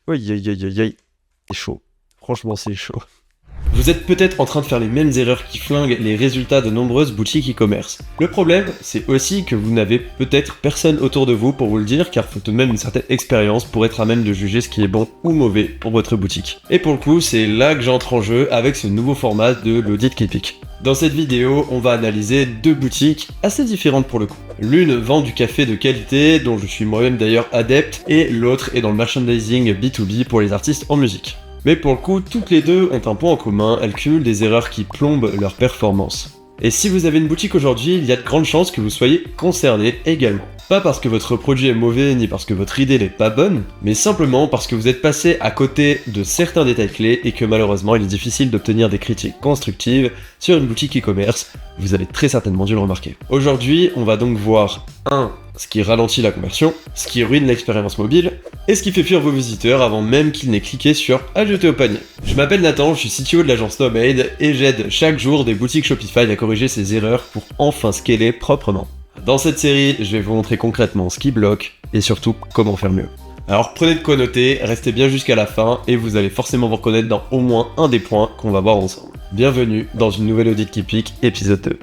Aïe aïe aïe aïe aïe. C'est chaud. Franchement, c'est chaud. Vous êtes peut-être en train de faire les mêmes erreurs qui flinguent les résultats de nombreuses boutiques e-commerce. Le problème, c'est aussi que vous n'avez peut-être personne autour de vous pour vous le dire, car il faut tout de même une certaine expérience pour être à même de juger ce qui est bon ou mauvais pour votre boutique. Et pour le coup, c'est là que j'entre en jeu avec ce nouveau format de l'audit Kepic. Dans cette vidéo, on va analyser deux boutiques assez différentes pour le coup. L'une vend du café de qualité, dont je suis moi-même d'ailleurs adepte, et l'autre est dans le merchandising B2B pour les artistes en musique. Mais pour le coup, toutes les deux ont un point en commun, elles cumulent des erreurs qui plombent leur performance. Et si vous avez une boutique aujourd'hui, il y a de grandes chances que vous soyez concerné également. Pas parce que votre produit est mauvais, ni parce que votre idée n'est pas bonne, mais simplement parce que vous êtes passé à côté de certains détails clés et que malheureusement il est difficile d'obtenir des critiques constructives sur une boutique e-commerce, vous avez très certainement dû le remarquer. Aujourd'hui, on va donc voir 1. Ce qui ralentit la conversion, ce qui ruine l'expérience mobile, et ce qui fait fuir vos visiteurs avant même qu'ils n'aient cliqué sur « Ajouter au panier ». Je m'appelle Nathan, je suis CTO de l'agence Nomade, et j'aide chaque jour des boutiques Shopify à corriger ces erreurs pour enfin scaler proprement. Dans cette série, je vais vous montrer concrètement ce qui bloque, et surtout comment faire mieux. Alors prenez de quoi noter, restez bien jusqu'à la fin, et vous allez forcément vous reconnaître dans au moins un des points qu'on va voir ensemble. Bienvenue dans une nouvelle audit Kepic, épisode 2.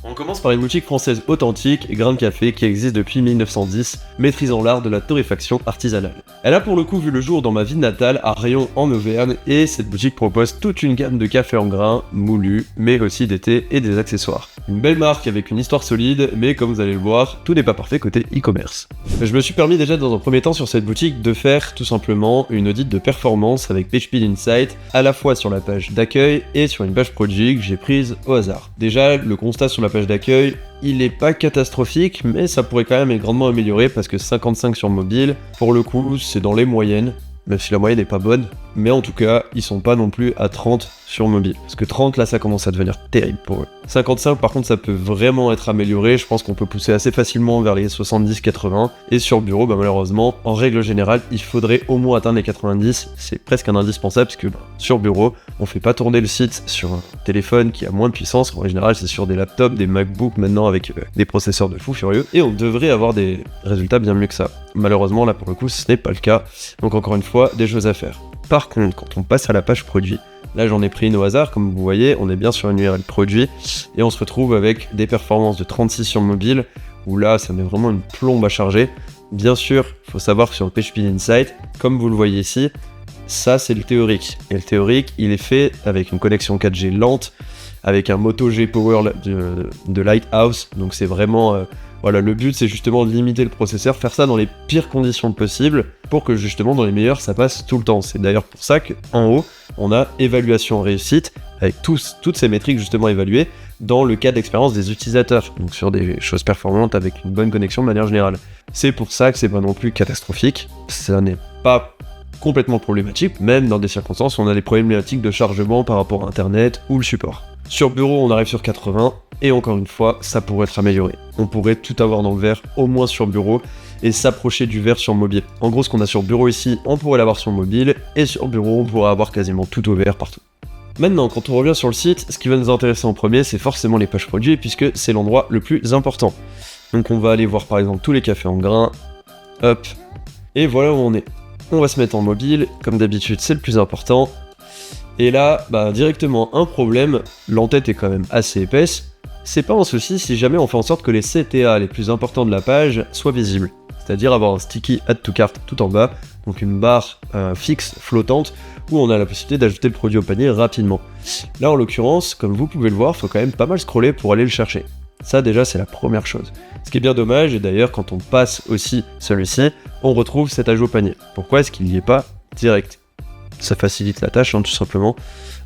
On commence par une boutique française authentique, Grain de Café, qui existe depuis 1910, maîtrisant l'art de la torréfaction artisanale. Elle a pour le coup vu le jour dans ma ville natale, à Riom en Auvergne, et cette boutique propose toute une gamme de cafés en grains, moulus, mais aussi des thés et des accessoires. Une belle marque avec une histoire solide, mais comme vous allez le voir, tout n'est pas parfait côté e-commerce. Je me suis permis déjà dans un premier temps sur cette boutique de faire tout simplement une audit de performance avec PageSpeed Insight, à la fois sur la page d'accueil et sur une page produit que j'ai prise au hasard. Déjà, le constat sur la page d'accueil, il est pas catastrophique, mais ça pourrait quand même être grandement amélioré parce que 55 sur mobile, pour le coup, c'est dans les moyennes, même si la moyenne n'est pas bonne, mais en tout cas, ils sont pas non plus à 30 sur mobile. Parce que 30, là, ça commence à devenir terrible pour eux. 55, par contre, ça peut vraiment être amélioré, je pense qu'on peut pousser assez facilement vers les 70-80, et sur bureau, malheureusement, en règle générale, il faudrait au moins atteindre les 90, c'est presque un indispensable, parce que sur bureau, on fait pas tourner le site sur un téléphone qui a moins de puissance, en général, c'est sur des laptops, des MacBooks maintenant, avec des processeurs de fou furieux, et on devrait avoir des résultats bien mieux que ça. Malheureusement, là, pour le coup, ce n'est pas le cas, donc encore une fois, des choses à faire. Par contre, quand on passe à la page produit, là j'en ai pris une au hasard, comme vous voyez, on est bien sur une URL produit, et on se retrouve avec des performances de 36 sur mobile, où là ça met vraiment une plombe à charger. Bien sûr, il faut savoir que sur le PageSpeed Insight, comme vous le voyez ici, ça c'est le théorique. Et le théorique, il est fait avec une connexion 4G lente, avec un Moto G Power de Lighthouse, donc c'est vraiment... Voilà, le but c'est justement de limiter le processeur, faire ça dans les pires conditions possibles, pour que justement dans les meilleures ça passe tout le temps. C'est d'ailleurs pour ça qu'en haut, on a évaluation réussite, avec toutes ces métriques justement évaluées, dans le cas d'expérience des utilisateurs, donc sur des choses performantes avec une bonne connexion de manière générale. C'est pour ça que c'est pas non plus catastrophique, ça n'est pas complètement problématique, même dans des circonstances où on a des problématiques de chargement par rapport à internet ou le support. Sur bureau, on arrive sur 80, et encore une fois, ça pourrait être amélioré. On pourrait tout avoir dans le vert, au moins sur bureau, et s'approcher du vert sur mobile. En gros, ce qu'on a sur bureau ici, on pourrait l'avoir sur mobile, et sur bureau, on pourrait avoir quasiment tout au vert partout. Maintenant, quand on revient sur le site, ce qui va nous intéresser en premier, c'est forcément les pages produits, puisque c'est l'endroit le plus important. Donc on va aller voir par exemple tous les cafés en grains, hop, et voilà où on est. On va se mettre en mobile, comme d'habitude, c'est le plus important. Et là, directement un problème, l'entête est quand même assez épaisse, c'est pas un souci si jamais on fait en sorte que les CTA les plus importants de la page soient visibles. C'est-à-dire avoir un sticky add to cart tout en bas, donc une barre fixe, flottante, où on a la possibilité d'ajouter le produit au panier rapidement. Là en l'occurrence, comme vous pouvez le voir, faut quand même pas mal scroller pour aller le chercher. Ça déjà c'est la première chose. Ce qui est bien dommage, et d'ailleurs quand on passe aussi celui-ci, on retrouve cet ajout au panier. Pourquoi est-ce qu'il n'y est pas direct ? Ça facilite la tâche, tout simplement,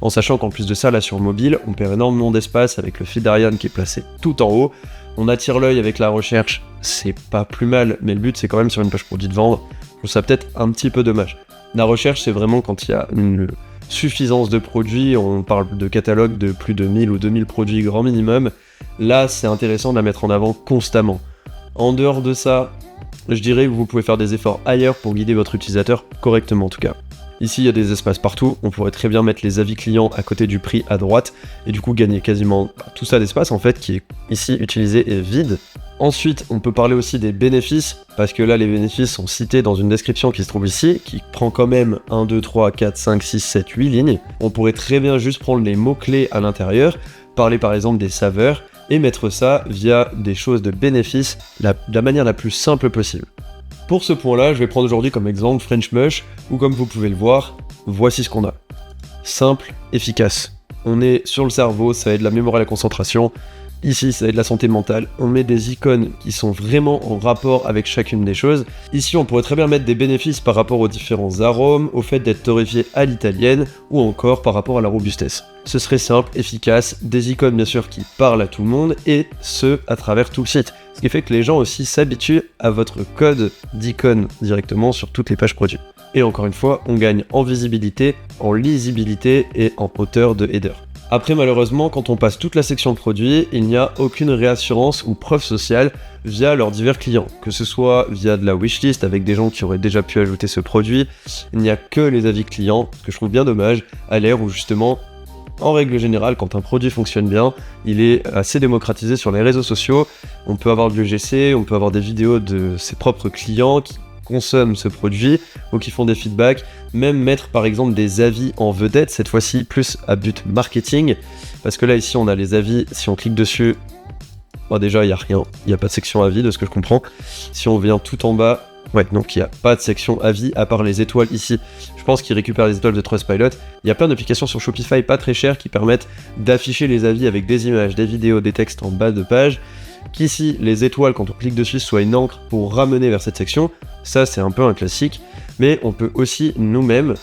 en sachant qu'en plus de ça, là sur mobile, on perd énormément d'espace avec le feed d'Ariane qui est placé tout en haut. On attire l'œil avec la recherche, c'est pas plus mal, mais le but c'est quand même sur une page produit de vendre. Je trouve ça peut-être un petit peu dommage. La recherche, c'est vraiment quand il y a une suffisance de produits, on parle de catalogue de plus de 1000 ou 2000 produits grand minimum. Là, c'est intéressant de la mettre en avant constamment. En dehors de ça, je dirais que vous pouvez faire des efforts ailleurs pour guider votre utilisateur correctement en tout cas. Ici, il y a des espaces partout, on pourrait très bien mettre les avis clients à côté du prix à droite, et du coup gagner quasiment tout ça d'espace en fait qui est ici utilisé et vide. Ensuite, on peut parler aussi des bénéfices, parce que là, les bénéfices sont cités dans une description qui se trouve ici, qui prend quand même 1, 2, 3, 4, 5, 6, 7, 8 lignes. On pourrait très bien juste prendre les mots-clés à l'intérieur, parler par exemple des saveurs, et mettre ça via des choses de bénéfices, de la manière la plus simple possible. Pour ce point-là, je vais prendre aujourd'hui comme exemple French Mush, où comme vous pouvez le voir, voici ce qu'on a. Simple, efficace. On est sur le cerveau, ça aide la mémoire et la concentration. Ici, ça aide la santé mentale. On met des icônes qui sont vraiment en rapport avec chacune des choses. Ici, on pourrait très bien mettre des bénéfices par rapport aux différents arômes, au fait d'être torréfié à l'italienne, ou encore par rapport à la robustesse. Ce serait simple, efficace, des icônes bien sûr qui parlent à tout le monde, et ce, à travers tout le site. Ce qui fait que les gens aussi s'habituent à votre code d'icônes directement sur toutes les pages produits. Et encore une fois, on gagne en visibilité, en lisibilité et en hauteur de header. Après, malheureusement, quand on passe toute la section produits, il n'y a aucune réassurance ou preuve sociale via leurs divers clients, que ce soit via de la wishlist avec des gens qui auraient déjà pu ajouter ce produit. Il n'y a que les avis clients, ce que je trouve bien dommage, à l'ère où justement, en règle générale, quand un produit fonctionne bien, il est assez démocratisé sur les réseaux sociaux. On peut avoir de l'UGC, on peut avoir des vidéos de ses propres clients qui consomment ce produit ou qui font des feedbacks, même mettre par exemple des avis en vedette, cette fois-ci plus à but marketing, parce que là ici on a les avis, si on clique dessus, bon, déjà il n'y a rien, il n'y a pas de section avis de ce que je comprends. Si on vient tout en bas, ouais, donc il n'y a pas de section avis à part les étoiles ici. Je pense qu'ils récupèrent les étoiles de Trustpilot. Il y a plein d'applications sur Shopify pas très chères qui permettent d'afficher les avis avec des images, des vidéos, des textes en bas de page. Qu'ici, les étoiles, quand on clique dessus, soient une encre pour ramener vers cette section. Ça, c'est un peu un classique. Mais on peut aussi nous-mêmes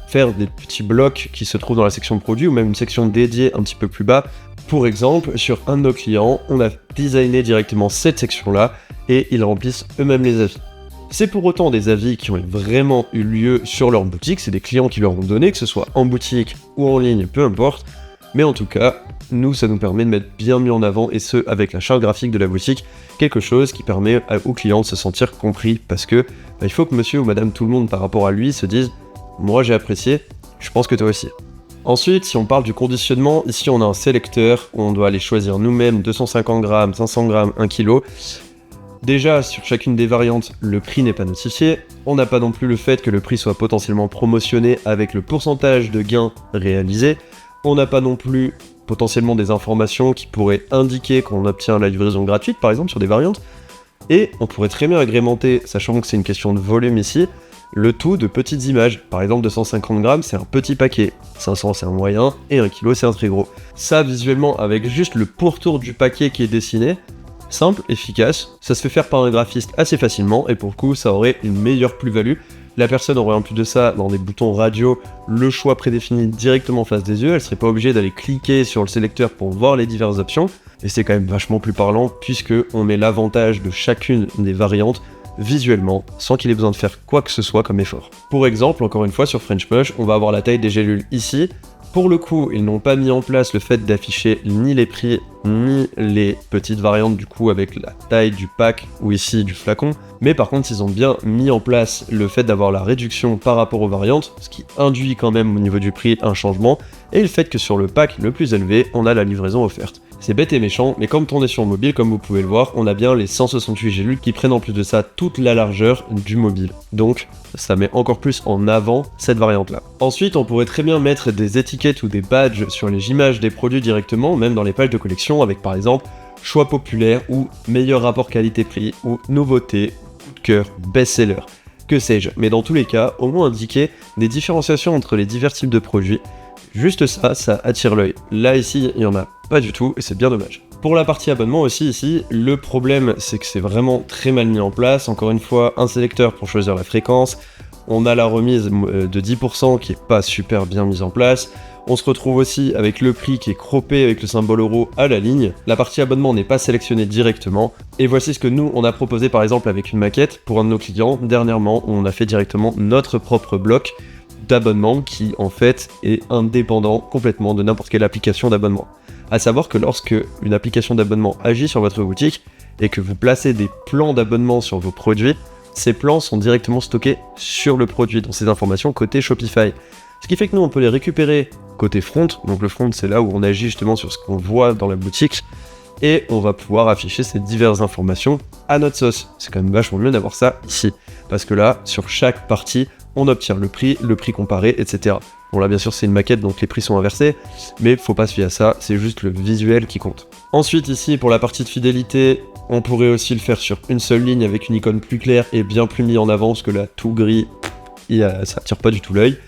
faire des petits blocs qui se trouvent dans la section produit ou même une section dédiée un petit peu plus bas. Pour exemple, sur un de nos clients, on a designé directement cette section-là et ils remplissent eux-mêmes les avis. C'est pour autant des avis qui ont vraiment eu lieu sur leur boutique, c'est des clients qui leur ont donné, que ce soit en boutique ou en ligne, peu importe. Mais en tout cas, nous, ça nous permet de mettre bien mis en avant, et ce, avec la charte graphique de la boutique, quelque chose qui permet aux clients de se sentir compris, parce que il faut que monsieur ou madame tout le monde par rapport à lui se dise « moi j'ai apprécié, je pense que toi aussi ». Ensuite, si on parle du conditionnement, ici on a un sélecteur où on doit aller choisir nous-mêmes 250 grammes, 500 grammes, 1 kg. Déjà, sur chacune des variantes, le prix n'est pas notifié. On n'a pas non plus le fait que le prix soit potentiellement promotionné avec le pourcentage de gain réalisé. On n'a pas non plus potentiellement des informations qui pourraient indiquer qu'on obtient la livraison gratuite, par exemple, sur des variantes. Et on pourrait très bien agrémenter, sachant que c'est une question de volume ici, le tout de petites images. Par exemple, 250 grammes, c'est un petit paquet. 500, c'est un moyen. Et 1 kg, c'est un très gros. Ça, visuellement, avec juste le pourtour du paquet qui est dessiné, simple, efficace, ça se fait faire par un graphiste assez facilement, et pour le coup, ça aurait une meilleure plus-value. La personne aurait en plus de ça, dans des boutons radio, le choix prédéfini directement en face des yeux, elle serait pas obligée d'aller cliquer sur le sélecteur pour voir les diverses options, et c'est quand même vachement plus parlant, puisque on met l'avantage de chacune des variantes visuellement, sans qu'il ait besoin de faire quoi que ce soit comme effort. Pour exemple, encore une fois, sur French Mush, on va avoir la taille des gélules ici. Pour le coup, ils n'ont pas mis en place le fait d'afficher ni les prix, ni les petites variantes du coup avec la taille du pack ou ici du flacon. Mais par contre, ils ont bien mis en place le fait d'avoir la réduction par rapport aux variantes, ce qui induit quand même au niveau du prix un changement, et le fait que sur le pack le plus élevé, on a la livraison offerte. C'est bête et méchant, mais comme on est sur mobile, comme vous pouvez le voir, on a bien les 168 gélules qui prennent en plus de ça toute la largeur du mobile. Donc, ça met encore plus en avant cette variante-là. Ensuite, on pourrait très bien mettre des étiquettes ou des badges sur les images des produits directement, même dans les pages de collection, avec par exemple choix populaire ou meilleur rapport qualité-prix ou nouveauté, coup de cœur, best-seller, que sais-je. Mais dans tous les cas, au moins indiquer des différenciations entre les divers types de produits. Juste ça, ça attire l'œil. Là, ici, il n'y en a pas du tout, et c'est bien dommage. Pour la partie abonnement aussi, ici, le problème, c'est que c'est vraiment très mal mis en place. Encore une fois, un sélecteur pour choisir la fréquence. On a la remise de 10% qui est pas super bien mise en place. On se retrouve aussi avec le prix qui est croppé avec le symbole euro à la ligne. La partie abonnement n'est pas sélectionnée directement. Et voici ce que nous, on a proposé par exemple avec une maquette pour un de nos clients dernièrement, où on a fait directement notre propre bloc d'abonnement qui en fait est indépendant complètement de n'importe quelle application d'abonnement. À savoir que lorsque une application d'abonnement agit sur votre boutique et que vous placez des plans d'abonnement sur vos produits, ces plans sont directement stockés sur le produit, dans ces informations côté Shopify. Ce qui fait que nous on peut les récupérer côté front, donc le front c'est là où on agit justement sur ce qu'on voit dans la boutique, et on va pouvoir afficher ces diverses informations à notre sauce. C'est quand même vachement mieux d'avoir ça ici, parce que là, sur chaque partie, on obtient le prix comparé, etc. Bon là bien sûr c'est une maquette donc les prix sont inversés, mais faut pas se fier à ça, c'est juste le visuel qui compte. Ensuite ici pour la partie de fidélité, on pourrait aussi le faire sur une seule ligne avec une icône plus claire et bien plus mis en avant, parce que là tout gris, ça attire pas du tout l'œil.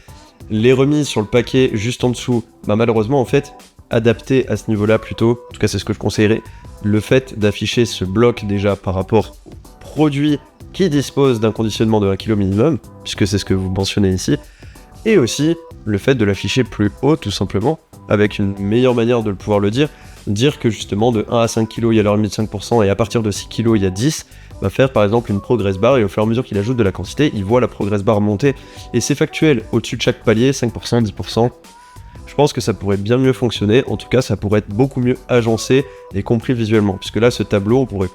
Les remises sur le paquet juste en dessous, bah malheureusement en fait, adapté à ce niveau-là plutôt, en tout cas c'est ce que je conseillerais, le fait d'afficher ce bloc déjà par rapport au produit qui dispose d'un conditionnement de 1 kg minimum, puisque c'est ce que vous mentionnez ici, et aussi le fait de l'afficher plus haut tout simplement, avec une meilleure manière de pouvoir le dire que justement de 1 à 5 kg il y a leur limite 5% et à partir de 6 kg il y a 10, va faire par exemple une progress bar et au fur et à mesure qu'il ajoute de la quantité, il voit la progress bar monter et c'est factuel, au-dessus de chaque palier, 5%, 10%. Je pense que ça pourrait bien mieux fonctionner, en tout cas ça pourrait être beaucoup mieux agencé et compris visuellement, puisque là ce tableau on pourrait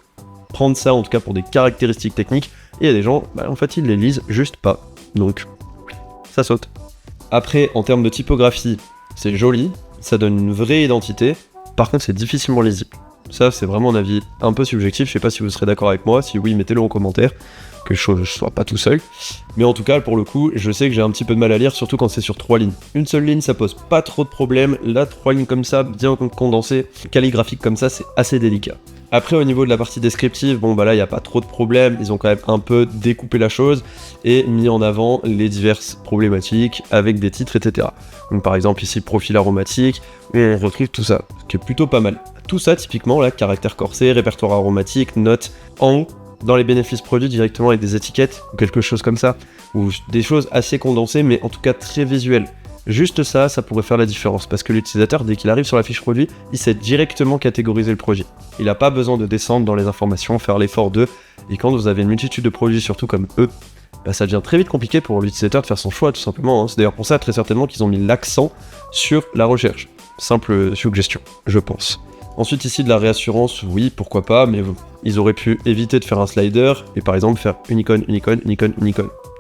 prendre ça en tout cas pour des caractéristiques techniques et il y a des gens, bah, en fait ils les lisent juste pas, donc ça saute. Après en termes de typographie, c'est joli, ça donne une vraie identité, par contre c'est difficilement lisible. Ça c'est vraiment un avis un peu subjectif, je sais pas si vous serez d'accord avec moi, si oui mettez-le en commentaire, que je sois pas tout seul. Mais en tout cas pour le coup, je sais que j'ai un petit peu de mal à lire, surtout quand c'est sur 3 lignes. Une seule ligne ça pose pas trop de problèmes, là 3 lignes comme ça, bien condensées, calligraphique comme ça, c'est assez délicat. Après au niveau de la partie descriptive, bon bah là il n'y a pas trop de problèmes, ils ont quand même un peu découpé la chose et mis en avant les diverses problématiques avec des titres etc. Donc par exemple ici profil aromatique, on retrouve tout ça, ce qui est plutôt pas mal. Tout ça typiquement là, caractère corsé, répertoire aromatique, notes en haut, dans les bénéfices produits directement avec des étiquettes ou quelque chose comme ça, ou des choses assez condensées mais en tout cas très visuelles. Juste ça pourrait faire la différence, parce que l'utilisateur, dès qu'il arrive sur la fiche produit, il sait directement catégoriser le produit. Il n'a pas besoin de descendre dans les informations, faire l'effort d'eux, et quand vous avez une multitude de produits, surtout comme eux, bah ça devient très vite compliqué pour l'utilisateur de faire son choix, tout simplement. C'est d'ailleurs pour ça, très certainement, qu'ils ont mis l'accent sur la recherche. Simple suggestion, je pense. Ensuite ici de la réassurance, oui, pourquoi pas, mais ils auraient pu éviter de faire un slider, et par exemple faire une icône,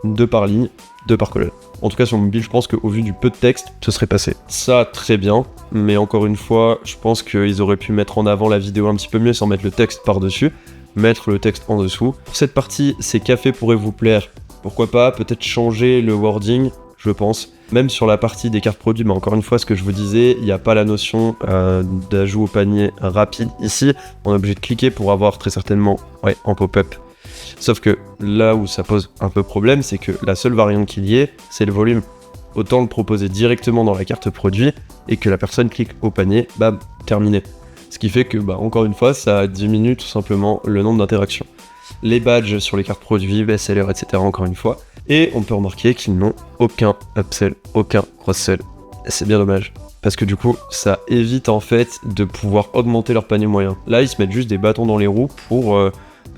2 par ligne, 2 par colonne. En tout cas sur mobile, je pense qu'au vu du peu de texte, ce serait passé. Ça, très bien, mais encore une fois, je pense qu'ils auraient pu mettre en avant la vidéo un petit peu mieux sans mettre le texte par-dessus, mettre le texte en dessous. Pour cette partie, ces cafés pourraient vous plaire, pourquoi pas, peut-être changer le wording, je pense. Même sur la partie des cartes produits, mais encore une fois, ce que je vous disais, il n'y a pas la notion d'ajout au panier rapide ici. On est obligé de cliquer pour avoir très certainement, en pop-up. Sauf que là où ça pose un peu problème, c'est que la seule variante qu'il y ait, c'est le volume. Autant le proposer directement dans la carte produit et que la personne clique au panier, bam, terminé. Ce qui fait que, encore une fois, ça diminue tout simplement le nombre d'interactions. Les badges sur les cartes produits, best-seller, etc. encore une fois. Et on peut remarquer qu'ils n'ont aucun upsell, aucun cross-sell. Et c'est bien dommage. Parce que du coup, ça évite en fait de pouvoir augmenter leur panier moyen. Là, ils se mettent juste des bâtons dans les roues pour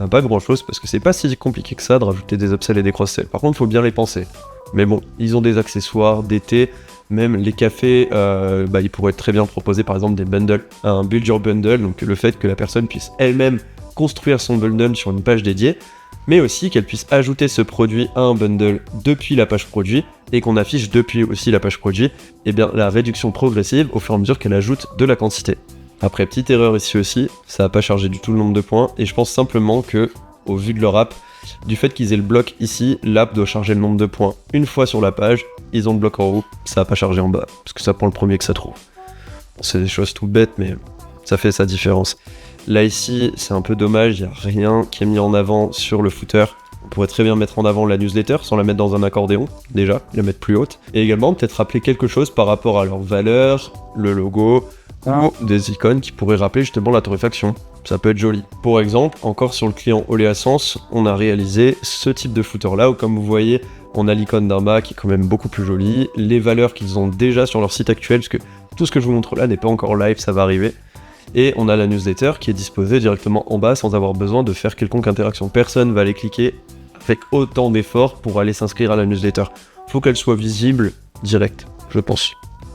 pas grand chose, parce que c'est pas si compliqué que ça de rajouter des upsells et des cross-sells. Par contre, il faut bien les penser. Mais bon, ils ont des accessoires d'été, même les cafés, ils pourraient très bien proposer par exemple des bundles, un build your bundle, donc le fait que la personne puisse elle-même construire son bundle sur une page dédiée, mais aussi qu'elle puisse ajouter ce produit à un bundle depuis la page produit, et qu'on affiche depuis aussi la page produit, et bien la réduction progressive au fur et à mesure qu'elle ajoute de la quantité. Après, petite erreur ici aussi, ça n'a pas chargé du tout le nombre de points, et je pense simplement que, au vu de leur app, du fait qu'ils aient le bloc ici, l'app doit charger le nombre de points une fois sur la page, ils ont le bloc en haut, ça n'a pas chargé en bas, parce que ça prend le premier que ça trouve. Bon, c'est des choses tout bêtes, mais ça fait sa différence. Là ici, c'est un peu dommage, il n'y a rien qui est mis en avant sur le footer. On pourrait très bien mettre en avant la newsletter sans la mettre dans un accordéon, déjà, la mettre plus haute. Et également peut-être rappeler quelque chose par rapport à leur valeur, le logo, ou des icônes qui pourraient rappeler justement la torréfaction. Ça peut être joli. Pour exemple, encore sur le client Oléasens, on a réalisé ce type de footer là où comme vous voyez, on a l'icône d'un bas qui est quand même beaucoup plus jolie, les valeurs qu'ils ont déjà sur leur site actuel, parce que tout ce que je vous montre là n'est pas encore live, ça va arriver. Et on a la newsletter qui est disposée directement en bas sans avoir besoin de faire quelconque interaction. Personne va aller cliquer avec autant d'efforts pour aller s'inscrire à la newsletter. Faut qu'elle soit visible direct, je pense.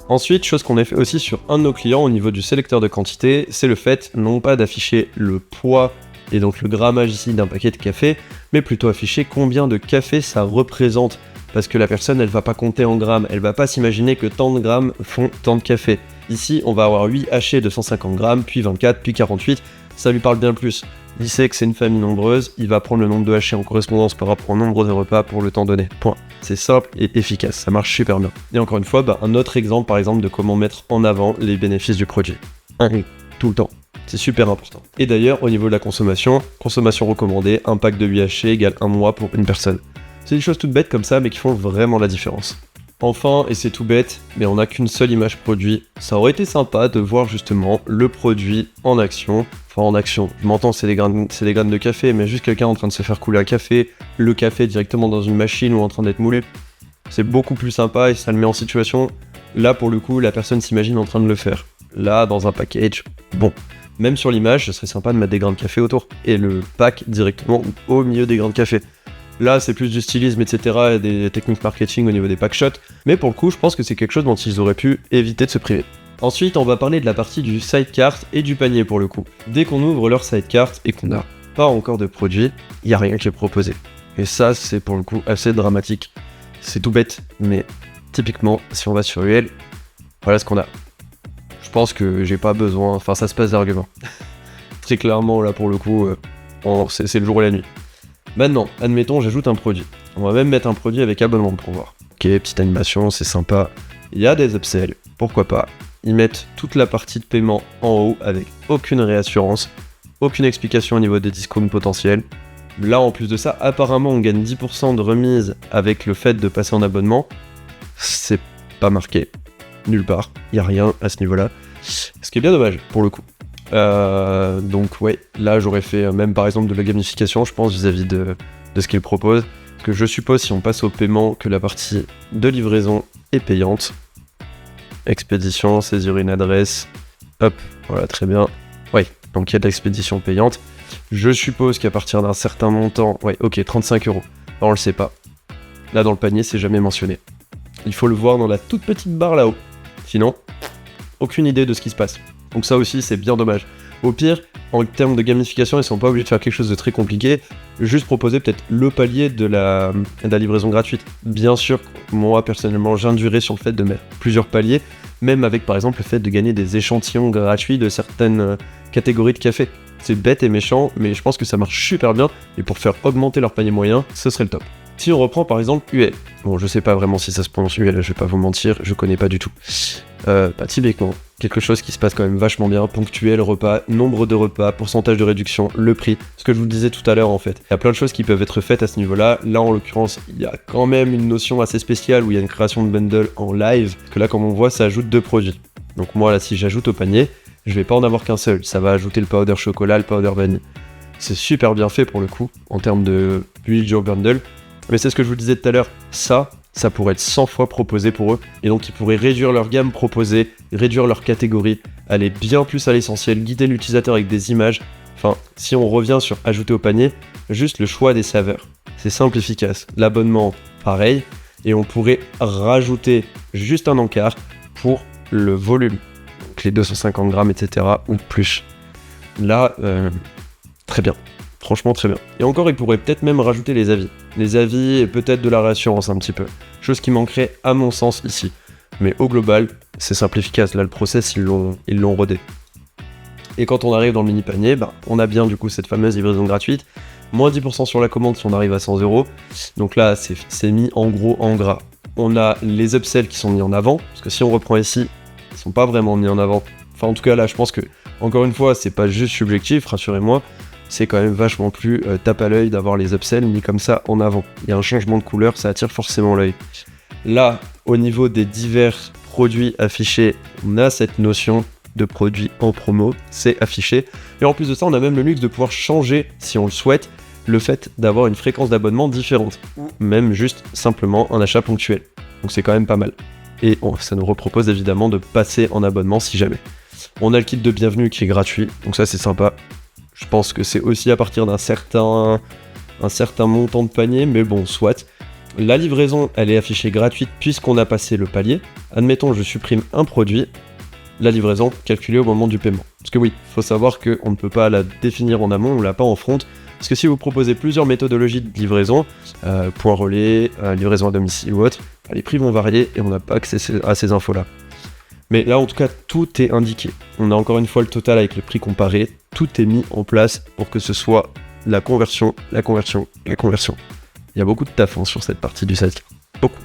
Ensuite, chose qu'on a fait aussi sur un de nos clients au niveau du sélecteur de quantité, c'est le fait non pas d'afficher le poids et donc le grammage ici d'un paquet de café, mais plutôt afficher combien de café ça représente. Parce que la personne, elle va pas compter en grammes, elle va pas s'imaginer que tant de grammes font tant de café. Ici, on va avoir 8 hachés de 150 grammes, puis 24, puis 48. Ça lui parle bien plus. Il sait que c'est une famille nombreuse, il va prendre le nombre de hachés en correspondance par rapport au nombre de repas pour le temps donné. Point. C'est simple et efficace, ça marche super bien. Et encore une fois, un autre exemple par exemple de comment mettre en avant les bénéfices du produit. Tout le temps. C'est super important. Et d'ailleurs, au niveau de la consommation recommandée, un pack de 8 hachés égale 1 mois pour une personne. C'est des choses toutes bêtes comme ça, mais qui font vraiment la différence. Enfin, et c'est tout bête, mais on n'a qu'une seule image produit. Ça aurait été sympa de voir justement le produit en action. Enfin, en action, je m'entends, c'est des graines de café, mais juste quelqu'un en train de se faire couler un café, le café directement dans une machine ou en train d'être moulé. C'est beaucoup plus sympa et ça le met en situation. Là, pour le coup, la personne s'imagine en train de le faire. Là, dans un package, bon. Même sur l'image, ce serait sympa de mettre des grains de café autour. Et le pack directement au milieu des grains de café. Là, c'est plus du stylisme, etc. et des techniques marketing au niveau des packshots. Mais pour le coup, je pense que c'est quelque chose dont ils auraient pu éviter de se priver. Ensuite, on va parler de la partie du sidecart et du panier pour le coup. Dès qu'on ouvre leur sidecart et qu'on n'a pas encore de produit, il n'y a rien qui est proposé. Et ça, c'est pour le coup assez dramatique. C'est tout bête, mais typiquement, si on va sur UL, voilà ce qu'on a. Je pense que j'ai pas besoin, enfin ça se passe d'arguments. Très clairement, là pour le coup, c'est le jour et la nuit. Maintenant, admettons, j'ajoute un produit. On va même mettre un produit avec abonnement pour voir. Ok, petite animation, c'est sympa. Il y a des upsells, pourquoi pas. Ils mettent toute la partie de paiement en haut avec aucune réassurance, aucune explication au niveau des discounts potentiels. Là, en plus de ça, apparemment, on gagne 10% de remise avec le fait de passer en abonnement. C'est pas marqué. Nulle part. Il n'y a rien à ce niveau-là. Ce qui est bien dommage, pour le coup. Donc ouais, là j'aurais fait même par exemple de la gamification, je pense, vis-à-vis de ce qu'ils proposent. Parce que je suppose, si on passe au paiement, que la partie de livraison est payante. Expédition, saisir une adresse. Hop, voilà, très bien. Ouais, donc il y a de l'expédition payante. Je suppose qu'à partir d'un certain montant... Ouais, ok, 35€. Non, on le sait pas. Là, dans le panier, c'est jamais mentionné. Il faut le voir dans la toute petite barre là-haut. Sinon, aucune idée de ce qui se passe. Donc ça aussi, c'est bien dommage. Au pire, en termes de gamification, ils sont pas obligés de faire quelque chose de très compliqué. Juste proposer peut-être le palier de la livraison gratuite. Bien sûr, moi, personnellement, j'induirais sur le fait de mettre plusieurs paliers, même avec, par exemple, le fait de gagner des échantillons gratuits de certaines catégories de café. C'est bête et méchant, mais je pense que ça marche super bien, et pour faire augmenter leur panier moyen, ce serait le top. Si on reprend par exemple UL, bon je sais pas vraiment si ça se prononce UL, je vais pas vous mentir, je connais pas du tout. Typiquement, quelque chose qui se passe quand même vachement bien, ponctuel, repas, nombre de repas, pourcentage de réduction, le prix, ce que je vous disais tout à l'heure en fait. Il y a plein de choses qui peuvent être faites à ce niveau-là, là en l'occurrence il y a quand même une notion assez spéciale où il y a une création de bundle en live, que là comme on voit ça ajoute 2 produits. Donc moi là si j'ajoute au panier, je vais pas en avoir qu'un seul, ça va ajouter le powder chocolat, le powder vanille. C'est super bien fait pour le coup, en termes de build your bundle. Mais c'est ce que je vous disais tout à l'heure, ça pourrait être 100 fois proposé pour eux, et donc ils pourraient réduire leur gamme proposée, réduire leur catégorie, aller bien plus à l'essentiel, guider l'utilisateur avec des images. Enfin, si on revient sur ajouter au panier, juste le choix des saveurs. C'est simple, efficace. L'abonnement, pareil, et on pourrait rajouter juste un encart pour le volume, donc les 250 grammes, etc., ou plus. Là, très bien. Franchement très bien. Et encore, il pourrait peut-être même rajouter les avis. Les avis et peut-être de la réassurance un petit peu. Chose qui manquerait à mon sens ici. Mais au global, c'est simple, efficace. Là, le process, ils l'ont rodé. Et quand on arrive dans le mini panier, on a bien du coup cette fameuse livraison gratuite. Moins 10% sur la commande si on arrive à 100€. Donc là, c'est mis en gros en gras. On a les upsells qui sont mis en avant. Parce que si on reprend ici, ils sont pas vraiment mis en avant. Enfin, en tout cas, là, je pense que, encore une fois, c'est pas juste subjectif, rassurez-moi. C'est quand même vachement plus tape à l'œil d'avoir les upsells mis comme ça en avant. Il y a un changement de couleur, ça attire forcément l'œil. Là, au niveau des divers produits affichés, on a cette notion de produits en promo, c'est affiché. Et en plus de ça, on a même le luxe de pouvoir changer, si on le souhaite, le fait d'avoir une fréquence d'abonnement différente. Ou même juste simplement un achat ponctuel. Donc c'est quand même pas mal. Et ça nous repropose évidemment de passer en abonnement si jamais. On a le kit de bienvenue qui est gratuit, donc ça c'est sympa. Je pense que c'est aussi à partir d'un certain montant de panier, mais bon, soit. La livraison, elle est affichée gratuite puisqu'on a passé le palier. Admettons, je supprime un produit, la livraison calculée au moment du paiement. Parce que oui, il faut savoir qu'on ne peut pas la définir en amont, on ne l'a pas en front. Parce que si vous proposez plusieurs méthodologies de livraison, point relais, livraison à domicile ou autre, les prix vont varier et on n'a pas accès à ces infos-là. Mais là, en tout cas, tout est indiqué. On a encore une fois le total avec le prix comparé. Tout est mis en place pour que ce soit la conversion, la conversion, la conversion. Il y a beaucoup de taf sur cette partie du sidecar. Beaucoup.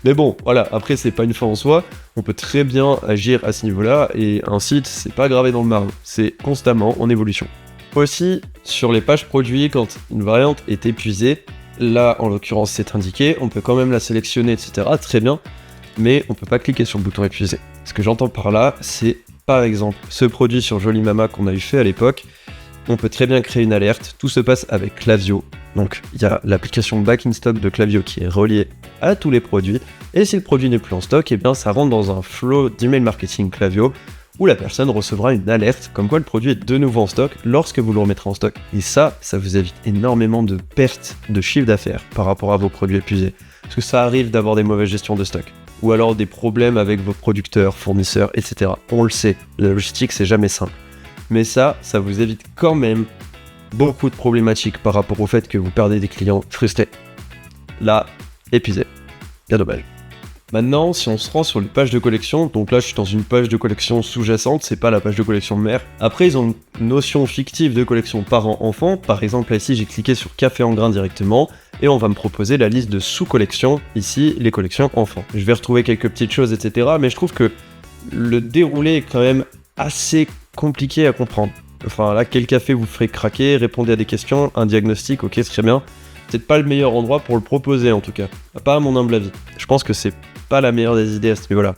Mais bon, voilà, après, c'est pas une fin en soi. On peut très bien agir à ce niveau-là. Et un site, c'est pas gravé dans le marbre. C'est constamment en évolution. Aussi, sur les pages produits, quand une variante est épuisée, là, en l'occurrence, c'est indiqué. On peut quand même la sélectionner, etc. Très bien. Mais on peut pas cliquer sur le bouton épuisé. Ce que j'entends par là, c'est par exemple ce produit sur Joli Mama qu'on a eu fait à l'époque. On peut très bien créer une alerte. Tout se passe avec Klaviyo. Donc il y a l'application Back in Stock de Klaviyo qui est reliée à tous les produits. Et si le produit n'est plus en stock, et bien ça rentre dans un flow d'email marketing Klaviyo où la personne recevra une alerte comme quoi le produit est de nouveau en stock lorsque vous le remettrez en stock. Et ça vous évite énormément de pertes de chiffre d'affaires par rapport à vos produits épuisés. Parce que ça arrive d'avoir des mauvaises gestions de stock. Ou alors des problèmes avec vos producteurs, fournisseurs, etc. On le sait, la logistique c'est jamais simple. Mais ça vous évite quand même beaucoup de problématiques par rapport au fait que vous perdez des clients frustrés. Là, épuisé. Bien dommage. Maintenant, si on se rend sur les pages de collection, donc là je suis dans une page de collection sous-jacente, c'est pas la page de collection mère. Après, ils ont une notion fictive de collection parents-enfants. Par exemple, là ici, j'ai cliqué sur café en grains directement, et on va me proposer la liste de sous-collections, ici, les collections enfants. Je vais retrouver quelques petites choses, etc., mais je trouve que le déroulé est quand même assez compliqué à comprendre. Enfin, là, quel café vous ferait craquer, répondez à des questions, un diagnostic, ok, c'est très bien. C'est pas le meilleur endroit pour le proposer, en tout cas. Pas à mon humble avis. Je pense que c'est pas la meilleure des idées à ce niveau-là.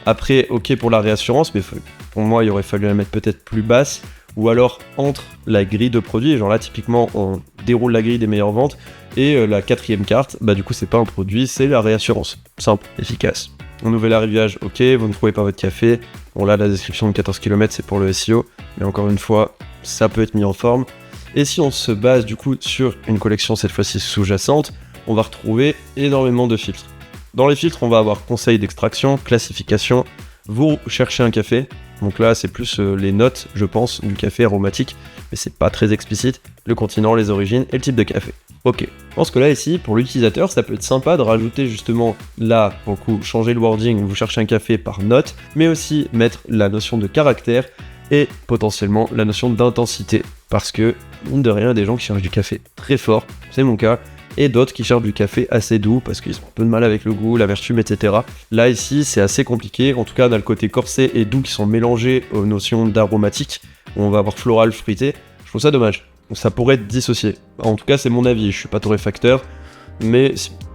Après, ok pour la réassurance, mais pour moi, il aurait fallu la mettre peut-être plus basse, ou alors entre la grille de produits, genre là, typiquement, on déroule la grille des meilleures ventes, et la quatrième carte, bah du coup, c'est pas un produit, c'est la réassurance. Simple, efficace. On nouvel arrivage, ok, vous ne trouvez pas votre café. Bon là, la description de 14 km, c'est pour le SEO, mais encore une fois, ça peut être mis en forme. Et si on se base du coup sur une collection cette fois-ci sous-jacente, on va retrouver énormément de filtres. Dans les filtres, on va avoir conseils d'extraction, classification, vous cherchez un café, donc là c'est plus les notes, je pense, du café aromatique, mais c'est pas très explicite, le continent, les origines et le type de café. Ok, je pense que là ici, pour l'utilisateur, ça peut être sympa de rajouter justement là, pour le coup, changer le wording, vous cherchez un café par note, mais aussi mettre la notion de caractère et potentiellement la notion d'intensité, parce que, mine de rien, il y a des gens qui cherchent du café très fort, c'est mon cas, et d'autres qui cherchent du café assez doux, parce qu'ils ont un peu de mal avec le goût, l'amertume, etc. Là ici, c'est assez compliqué, en tout cas on a le côté corsé et doux qui sont mélangés aux notions d'aromatique, où on va avoir floral, fruité, je trouve ça dommage. Ça pourrait être dissocié. En tout cas, c'est mon avis, je suis pas torréfacteur, mais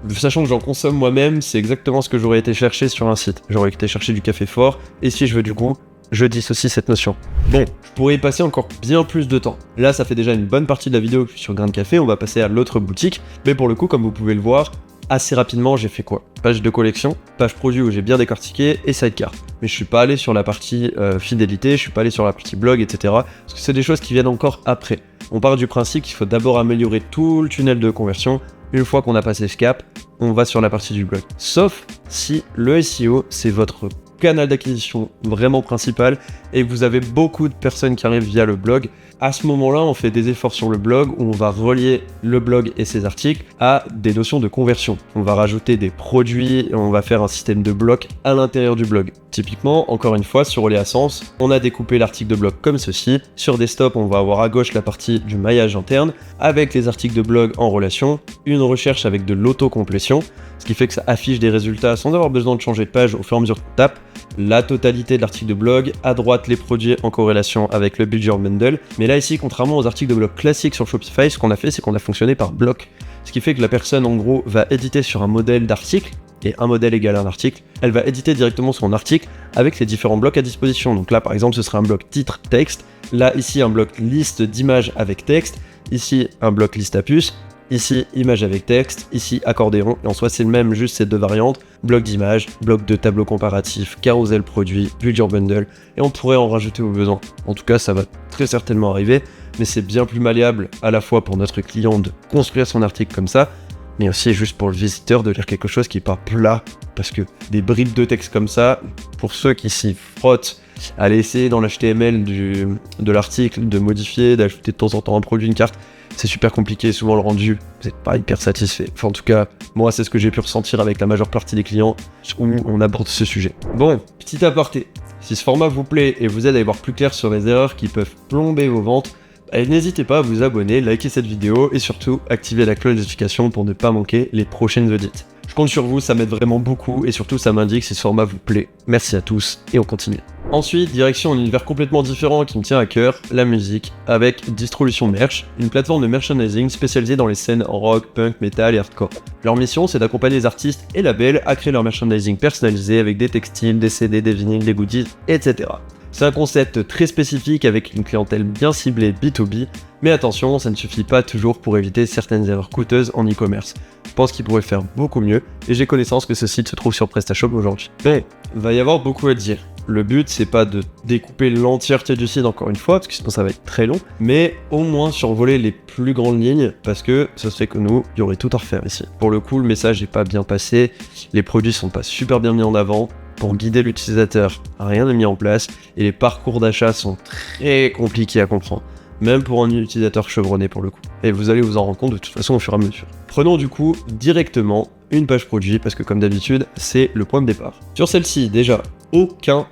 sachant que j'en consomme moi-même, c'est exactement ce que j'aurais été chercher sur un site. J'aurais été chercher du café fort, et si je veux du goût, je dissocie cette notion. Bon, je pourrais y passer encore bien plus de temps. Là, ça fait déjà une bonne partie de la vidéo sur Grain de Café, on va passer à l'autre boutique, mais pour le coup, comme vous pouvez le voir, assez rapidement, j'ai fait quoi? Page de collection, page produit où j'ai bien décortiqué, et sidecar. Mais je suis pas allé sur la partie fidélité, je suis pas allé sur la partie blog, etc. Parce que c'est des choses qui viennent encore après. On part du principe qu'il faut d'abord améliorer tout le tunnel de conversion. Une fois qu'on a passé ce cap, on va sur la partie du blog. Sauf si le SEO, c'est votre canal d'acquisition vraiment principal et vous avez beaucoup de personnes qui arrivent via le blog. À ce moment-là, on fait des efforts sur le blog où on va relier le blog et ses articles à des notions de conversion. On va rajouter des produits et on va faire un système de blocs à l'intérieur du blog. Typiquement, encore une fois, sur Oleasens, on a découpé l'article de blog comme ceci. Sur Desktop, on va avoir à gauche la partie du maillage interne avec les articles de blog en relation, une recherche avec de l'autocomplétion, ce qui fait que ça affiche des résultats sans avoir besoin de changer de page au fur et à mesure qu'on tape, la totalité de l'article de blog, à droite les produits en corrélation avec le Build Your Bundle, mais là ici, contrairement aux articles de blog classiques sur Shopify, ce qu'on a fait, c'est qu'on a fonctionné par bloc, ce qui fait que la personne en gros va éditer sur un modèle d'article, et un modèle égale un article, elle va éditer directement son article avec les différents blocs à disposition. Donc là par exemple ce serait un bloc titre texte, là ici un bloc liste d'images avec texte, ici un bloc liste à puce, ici image avec texte, ici accordéon, et en soi c'est le même, juste ces deux variantes, bloc d'images, bloc de tableau comparatif, carousel produit, Build Your Bundle, et on pourrait en rajouter au besoin. En tout cas ça va très certainement arriver, mais c'est bien plus malléable à la fois pour notre client de construire son article comme ça, mais aussi juste pour le visiteur de lire quelque chose qui n'est pas plat, parce que des bribes de texte comme ça, pour ceux qui s'y frottent aller essayer dans l'HTML de l'article de modifier, d'ajouter de temps en temps un produit, une carte. C'est super compliqué, souvent le rendu, vous n'êtes pas hyper satisfait. Enfin, en tout cas, moi, c'est ce que j'ai pu ressentir avec la majeure partie des clients où on aborde ce sujet. Bon, petit aparté. Si ce format vous plaît et vous aide à y voir plus clair sur les erreurs qui peuvent plomber vos ventes, n'hésitez pas à vous abonner, liker cette vidéo et surtout activer la cloche de notification pour ne pas manquer les prochaines audits. Je compte sur vous, ça m'aide vraiment beaucoup et surtout ça m'indique si ce format vous plaît. Merci à tous et on continue. Ensuite, direction un univers complètement différent qui me tient à cœur, la musique, avec Distribution Merch, une plateforme de merchandising spécialisée dans les scènes rock, punk, metal et hardcore. Leur mission, c'est d'accompagner les artistes et labels à créer leur merchandising personnalisé avec des textiles, des CD, des vinyles, des goodies, etc. C'est un concept très spécifique avec une clientèle bien ciblée B2B, mais attention, ça ne suffit pas toujours pour éviter certaines erreurs coûteuses en e-commerce. Je pense qu'ils pourraient faire beaucoup mieux, et j'ai connaissance que ce site se trouve sur PrestaShop aujourd'hui. Mais, va y avoir beaucoup à dire. Le but, c'est pas de découper l'entièreté du site encore une fois, parce que sinon ça va être très long, mais au moins survoler les plus grandes lignes, parce que ça serait que nous, il y aurait tout à refaire ici. Pour le coup, le message n'est pas bien passé, les produits sont pas super bien mis en avant, pour guider l'utilisateur, rien n'est mis en place, et les parcours d'achat sont très compliqués à comprendre, même pour un utilisateur chevronné pour le coup. Et vous allez vous en rendre compte de toute façon au fur et à mesure. Prenons du coup directement une page produit, parce que comme d'habitude, c'est le point de départ. Sur celle-ci, déjà, aucun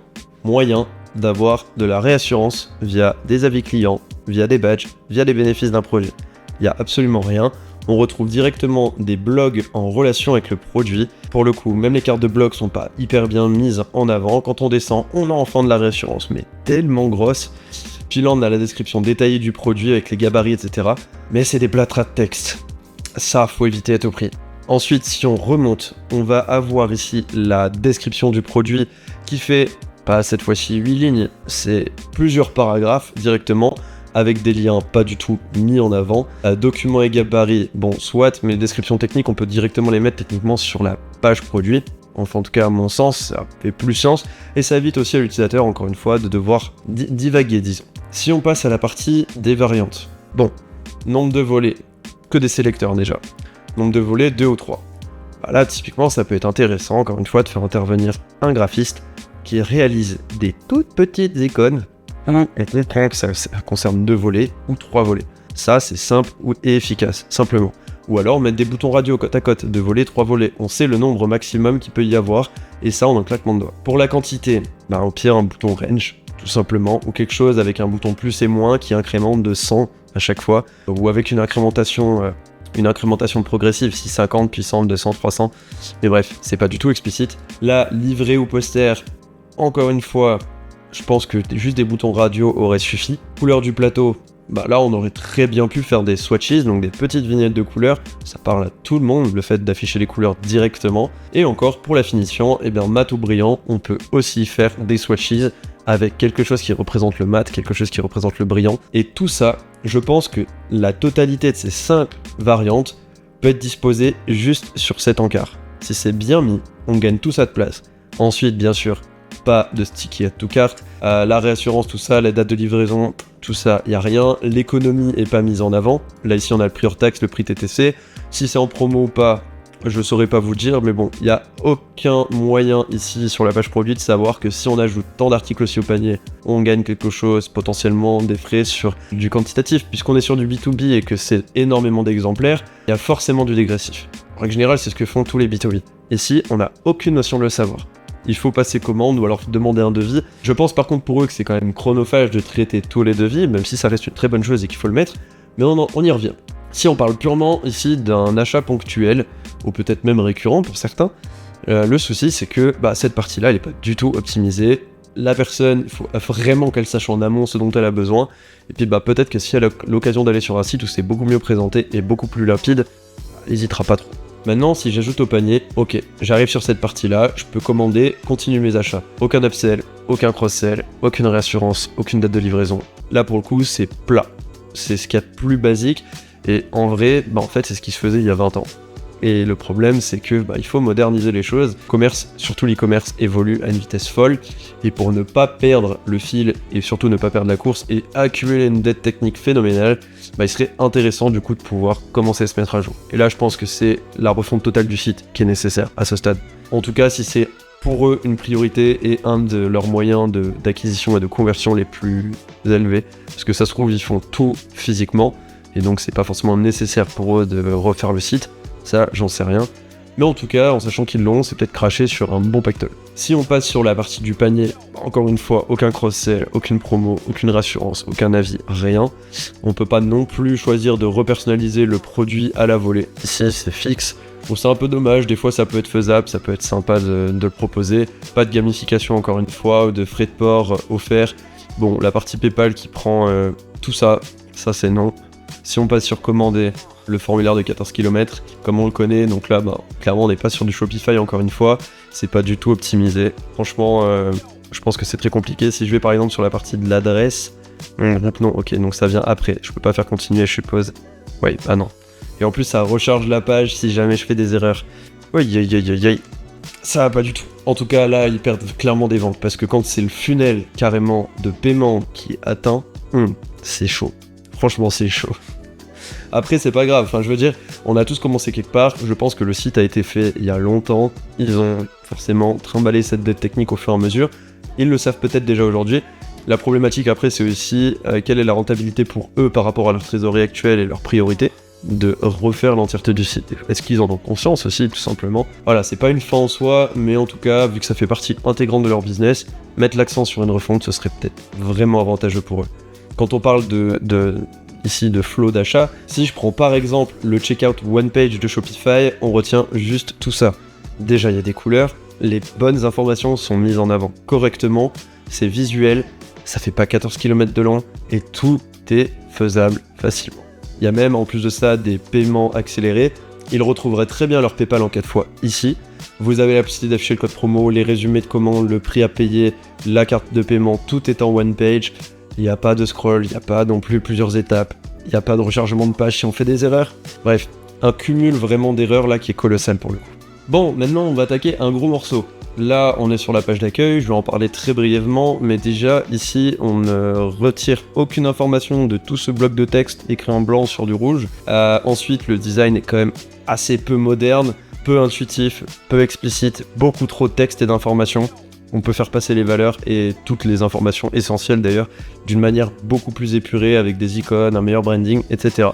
moyen d'avoir de la réassurance via des avis clients, via des badges, via les bénéfices d'un projet. Il n'y a absolument rien. On retrouve directement des blogs en relation avec le produit. Pour le coup, même les cartes de blog sont pas hyper bien mises en avant. Quand on descend, on a enfin de la réassurance, mais tellement grosse. Puis là, on a la description détaillée du produit avec les gabarits, etc. Mais c'est des plâtras de texte. Ça, faut éviter à tout prix. Ensuite, si on remonte, on va avoir ici la description du produit qui fait, pas cette fois-ci 8 lignes, c'est plusieurs paragraphes directement, avec des liens pas du tout mis en avant. Documents et gabarits, bon, soit, mais les descriptions techniques, on peut directement les mettre techniquement sur la page produit. Enfin, en tout cas, à mon sens, ça fait plus sens. Et ça évite aussi à l'utilisateur, encore une fois, de devoir divaguer, disons. Si on passe à la partie des variantes. Bon, nombre de volets, que des sélecteurs déjà. Nombre de volets, 2 ou 3. Bah là, typiquement, ça peut être intéressant, encore une fois, de faire intervenir un graphiste qui réalise des toutes petites icônes. Et que ça concerne 2 volets ou 3 volets. Ça, c'est simple et efficace, simplement. Ou alors mettre des boutons radio côte à côte, 2 volets, 3 volets. On sait le nombre maximum qu'il peut y avoir, et ça en un claquement de doigts. Pour la quantité, bah au pire un bouton range, tout simplement, ou quelque chose avec un bouton plus et moins qui incrémente de 100 à chaque fois, ou avec une incrémentation progressive, 650, puis 100, 200, 300. Mais bref, c'est pas du tout explicite. Là, livret ou poster, encore une fois, je pense que juste des boutons radio auraient suffi. Couleur du plateau, bah là on aurait très bien pu faire des swatches, donc des petites vignettes de couleurs, ça parle à tout le monde, le fait d'afficher les couleurs directement. Et encore, pour la finition, eh bien mat ou brillant, on peut aussi faire des swatches avec quelque chose qui représente le mat, quelque chose qui représente le brillant. Et tout ça, je pense que la totalité de ces 5 variantes peut être disposée juste sur cet encart. Si c'est bien mis, on gagne tout ça de place. Ensuite, bien sûr, pas de sticky add to cart, la réassurance, tout ça, la date de livraison, tout ça, il n'y a rien. L'économie est pas mise en avant. Là, ici, on a le prix hors taxe, le prix TTC. Si c'est en promo ou pas, je saurais pas vous dire, mais bon, il n'y a aucun moyen ici sur la page produit de savoir que si on ajoute tant d'articles aussi au panier, on gagne quelque chose, potentiellement des frais sur du quantitatif. Puisqu'on est sur du B2B et que c'est énormément d'exemplaires, il y a forcément du dégressif. En règle générale, c'est ce que font tous les B2B. Ici, on n'a aucune notion de le savoir. Il faut passer commande ou alors demander un devis. Je pense par contre pour eux que c'est quand même chronophage de traiter tous les devis, même si ça reste une très bonne chose et qu'il faut le mettre, mais on y revient. Si on parle purement ici d'un achat ponctuel, ou peut-être même récurrent pour certains, le souci c'est que cette partie-là elle n'est pas du tout optimisée. La personne, il faut vraiment qu'elle sache en amont ce dont elle a besoin, et puis peut-être que si elle a l'occasion d'aller sur un site où c'est beaucoup mieux présenté et beaucoup plus limpide, elle n'hésitera pas trop. Maintenant, si j'ajoute au panier, ok, j'arrive sur cette partie-là, je peux commander, continuer mes achats. Aucun upsell, aucun cross-sell, aucune réassurance, aucune date de livraison. Là, pour le coup, c'est plat. C'est ce qu'il y a de plus basique, et en vrai, en fait, c'est ce qui se faisait il y a 20 ans. Et le problème, c'est que il faut moderniser les choses. Le commerce, surtout l'e-commerce, évolue à une vitesse folle. Et pour ne pas perdre le fil et surtout ne pas perdre la course et accumuler une dette technique phénoménale, il serait intéressant du coup de pouvoir commencer à se mettre à jour. Et là, je pense que c'est la refonte totale du site qui est nécessaire à ce stade. En tout cas, si c'est pour eux une priorité et un de leurs moyens d'acquisition et de conversion les plus élevés. Parce que ça se trouve, ils font tout physiquement, et donc c'est pas forcément nécessaire pour eux de refaire le site. Ça, j'en sais rien. Mais en tout cas, en sachant qu'ils l'ont, c'est peut-être craché sur un bon pactole. Si on passe sur la partie du panier, encore une fois, aucun cross-sell, aucune promo, aucune rassurance, aucun avis, rien. On peut pas non plus choisir de repersonnaliser le produit à la volée. Ici, c'est fixe. Bon, c'est un peu dommage, des fois ça peut être faisable, ça peut être sympa de le proposer. Pas de gamification encore une fois, ou de frais de port offerts. Bon, la partie PayPal qui prend tout ça, ça c'est non. Si on passe sur commander, le formulaire de 14 km, comme on le connaît, donc là, clairement, on n'est pas sur du Shopify encore une fois, c'est pas du tout optimisé. Franchement, je pense que c'est très compliqué. Si je vais par exemple sur la partie de l'adresse, non, ok, donc ça vient après. Je peux pas faire continuer, je suppose. Ouais, ah non. Et en plus, ça recharge la page si jamais je fais des erreurs. Aïe. Ça va pas du tout. En tout cas, là, ils perdent clairement des ventes, parce que quand c'est le funnel carrément de paiement qui atteint, c'est chaud. Franchement, c'est chaud. Après, c'est pas grave, enfin, je veux dire, on a tous commencé quelque part. Je pense que le site a été fait il y a longtemps. Ils ont forcément trimballé cette dette technique au fur et à mesure. Ils le savent peut-être déjà aujourd'hui. La problématique après, c'est aussi quelle est la rentabilité pour eux par rapport à leur trésorerie actuelle et leurs priorités de refaire l'entièreté du site. Est-ce qu'ils en ont conscience aussi, tout simplement? Voilà, c'est pas une fin en soi, mais en tout cas, vu que ça fait partie intégrante de leur business, mettre l'accent sur une refonte, ce serait peut-être vraiment avantageux pour eux. Quand on parle ici de flow d'achat, si je prends par exemple le checkout one page de Shopify, on retient juste tout ça. Déjà, il y a des couleurs, les bonnes informations sont mises en avant correctement, c'est visuel, ça fait pas 14 km de long, et tout est faisable facilement. Il y a même en plus de ça des paiements accélérés, ils retrouveraient très bien leur PayPal en 4 fois ici. Vous avez la possibilité d'afficher le code promo, les résumés de commandes, le prix à payer, la carte de paiement, tout est en one page. Il n'y a pas de scroll, il n'y a pas non plus plusieurs étapes, il n'y a pas de rechargement de page si on fait des erreurs. Bref, un cumul vraiment d'erreurs là qui est colossal pour le coup. Bon, maintenant on va attaquer un gros morceau. Là, on est sur la page d'accueil, je vais en parler très brièvement, mais déjà ici, on ne retire aucune information de tout ce bloc de texte écrit en blanc sur du rouge. Ensuite, le design est quand même assez peu moderne, peu intuitif, peu explicite, beaucoup trop de texte et d'informations. On peut faire passer les valeurs et toutes les informations essentielles d'ailleurs d'une manière beaucoup plus épurée avec des icônes, un meilleur branding, etc.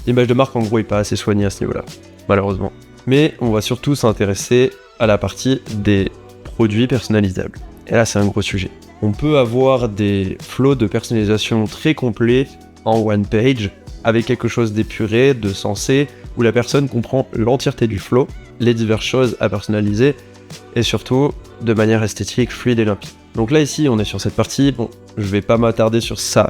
L'image de marque en gros est pas assez soignée à ce niveau-là, malheureusement. Mais on va surtout s'intéresser à la partie des produits personnalisables. Et là c'est un gros sujet. On peut avoir des flows de personnalisation très complets en one page avec quelque chose d'épuré, de sensé, où la personne comprend l'entièreté du flow, les diverses choses à personnaliser, et surtout de manière esthétique, fluide et limpide. Donc là ici on est sur cette partie, bon je vais pas m'attarder sur ça,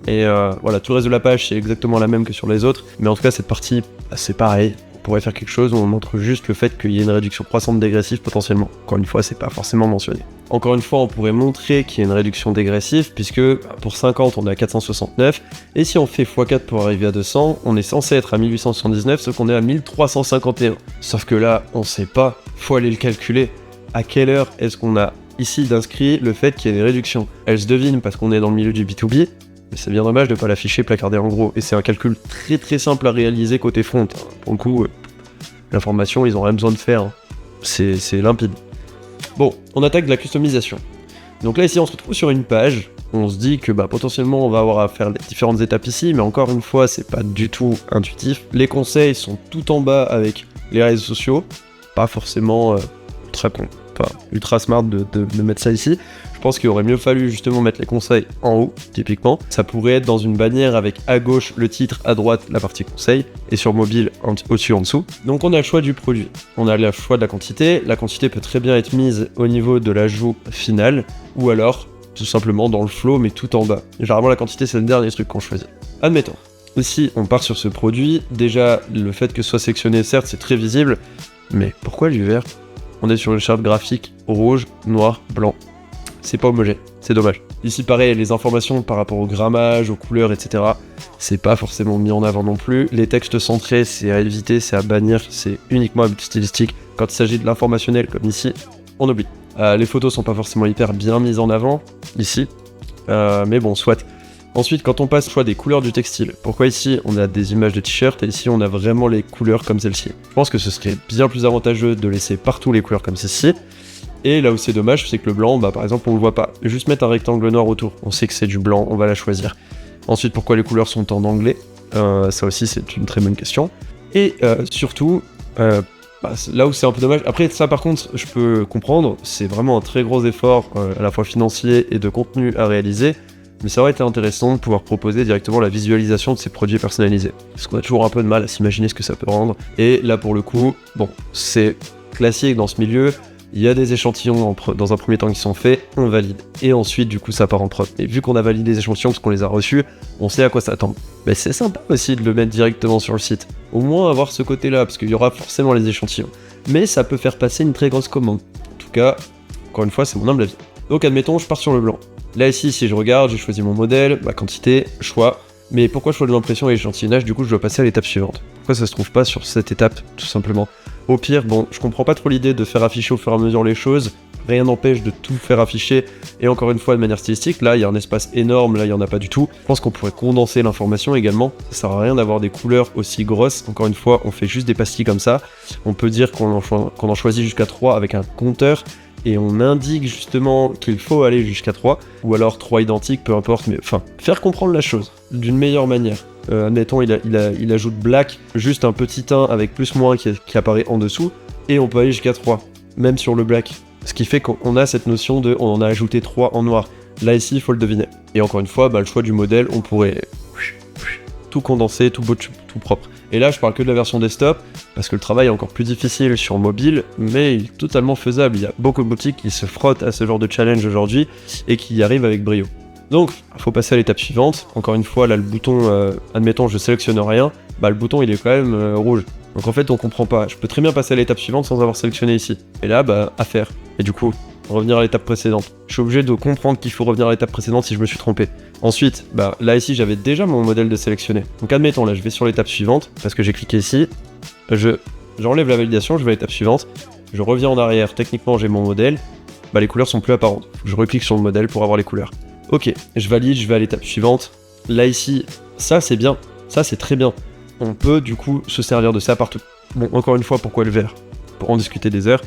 et voilà, tout le reste de la page c'est exactement la même que sur les autres, mais en tout cas cette partie c'est pareil, on pourrait faire quelque chose où on montre juste le fait qu'il y ait une réduction croissante dégressive potentiellement. Encore une fois c'est pas forcément mentionné. Encore une fois on pourrait montrer qu'il y a une réduction dégressive puisque pour 50 on est à 469, et si on fait x4 pour arriver à 200, on est censé être à 1879 sauf qu'on est à 1351. Sauf que là on sait pas, faut aller le calculer. À quelle heure est-ce qu'on a ici d'inscrit le fait qu'il y ait des réductions? Elle se devine parce qu'on est dans le milieu du B2B, mais c'est bien dommage de ne pas l'afficher placardé en gros, et c'est un calcul très très simple à réaliser côté front. Pour le coup, l'information, ils ont rien besoin de faire, hein. C'est limpide. Bon, on attaque de la customisation. Donc là ici on se retrouve sur une page, on se dit que potentiellement on va avoir à faire les différentes étapes ici, mais encore une fois c'est pas du tout intuitif. Les conseils sont tout en bas avec les réseaux sociaux, pas forcément ultra smart de mettre ça ici. Je pense qu'il aurait mieux fallu justement mettre les conseils en haut, typiquement. Ça pourrait être dans une bannière avec à gauche le titre, à droite la partie conseils, et sur mobile au-dessus, en dessous. Donc on a le choix du produit, on a le choix de la quantité. La quantité peut très bien être mise au niveau de l'ajout final, ou alors tout simplement dans le flow, mais tout en bas. Généralement la quantité c'est le dernier truc qu'on choisit. Admettons. Ici on part sur ce produit, déjà le fait que ce soit sectionné, certes c'est très visible, mais pourquoi du vert? On est sur une charte graphique rouge, noir, blanc. C'est pas homogène, c'est dommage. Ici pareil, les informations par rapport au grammage, aux couleurs, etc. c'est pas forcément mis en avant non plus. Les textes centrés, c'est à éviter, c'est à bannir, c'est uniquement à but stylistique. Quand il s'agit de l'informationnel comme ici, on oublie. Les photos sont pas forcément hyper bien mises en avant, ici. Mais bon, soit. Ensuite, quand on passe au choix des couleurs du textile, pourquoi ici on a des images de t-shirt et ici on a vraiment les couleurs comme celle-ci? Je pense que ce serait bien plus avantageux de laisser partout les couleurs comme celle-ci. Et là où c'est dommage, c'est que le blanc, par exemple, on le voit pas. Juste mettre un rectangle noir autour, on sait que c'est du blanc, on va la choisir. Ensuite, pourquoi les couleurs sont en anglais? Ça aussi, c'est une très bonne question. Et surtout, là où c'est un peu dommage, après ça par contre, je peux comprendre, c'est vraiment un très gros effort, à la fois financier et de contenu à réaliser, mais ça aurait été intéressant de pouvoir proposer directement la visualisation de ces produits personnalisés. Parce qu'on a toujours un peu de mal à s'imaginer ce que ça peut rendre. Et là, pour le coup, bon, c'est classique dans ce milieu. Il y a des échantillons dans un premier temps qui sont faits, on valide. Et ensuite, du coup, ça part en prod. Et vu qu'on a validé les échantillons parce qu'on les a reçus, on sait à quoi s'attendre. Mais c'est sympa aussi de le mettre directement sur le site. Au moins avoir ce côté-là, parce qu'il y aura forcément les échantillons. Mais ça peut faire passer une très grosse commande. En tout cas, encore une fois, c'est mon humble avis. Donc admettons, je pars sur le blanc. Là ici, si je regarde, j'ai choisi mon modèle, ma quantité, choix. Mais pourquoi choix de l'impression et l'échantillonnage? Du coup, je dois passer à l'étape suivante. Pourquoi ça se trouve pas sur cette étape, tout simplement? Au pire, bon, je comprends pas trop l'idée de faire afficher au fur et à mesure les choses. Rien n'empêche de tout faire afficher, et encore une fois de manière stylistique. Là, il y a un espace énorme, là, il y en a pas du tout. Je pense qu'on pourrait condenser l'information également. Ça sert à rien d'avoir des couleurs aussi grosses. Encore une fois, on fait juste des pastilles comme ça. On peut dire qu'on en choisit jusqu'à 3 avec un compteur, et on indique justement qu'il faut aller jusqu'à 3, ou alors 3 identiques, peu importe, mais enfin, faire comprendre la chose d'une meilleure manière. Admettons, il ajoute black, juste un petit 1 avec plus-moins qui apparaît en dessous, et on peut aller jusqu'à 3, même sur le black. Ce qui fait qu'on a cette notion de, on en a ajouté 3 en noir. Là ici, il faut le deviner. Et encore une fois, le choix du modèle, on pourrait tout condenser, tout beau, tout propre. Et là, je parle que de la version desktop, parce que le travail est encore plus difficile sur mobile, mais il est totalement faisable. Il y a beaucoup de boutiques qui se frottent à ce genre de challenge aujourd'hui, et qui y arrivent avec brio. Donc, il faut passer à l'étape suivante. Encore une fois, là, le bouton, admettons, je sélectionne rien, le bouton, il est quand même rouge. Donc en fait, on comprend pas. Je peux très bien passer à l'étape suivante sans avoir sélectionné ici. Et là, à faire. Et du coup, revenir à l'étape précédente. Je suis obligé de comprendre qu'il faut revenir à l'étape précédente si je me suis trompé. Ensuite, là ici, j'avais déjà mon modèle de sélectionné. Donc admettons, là, je vais sur l'étape suivante, parce que j'ai cliqué ici. J'enlève la validation, je vais à l'étape suivante. Je reviens en arrière. Techniquement, j'ai mon modèle. Les couleurs sont plus apparentes. Faut que je reclique sur le modèle pour avoir les couleurs. Ok, je valide, je vais à l'étape suivante. Là ici, ça c'est bien, ça c'est très bien. On peut du coup se servir de ça partout. Bon, encore une fois, pourquoi le vert? Pour en discuter des heures.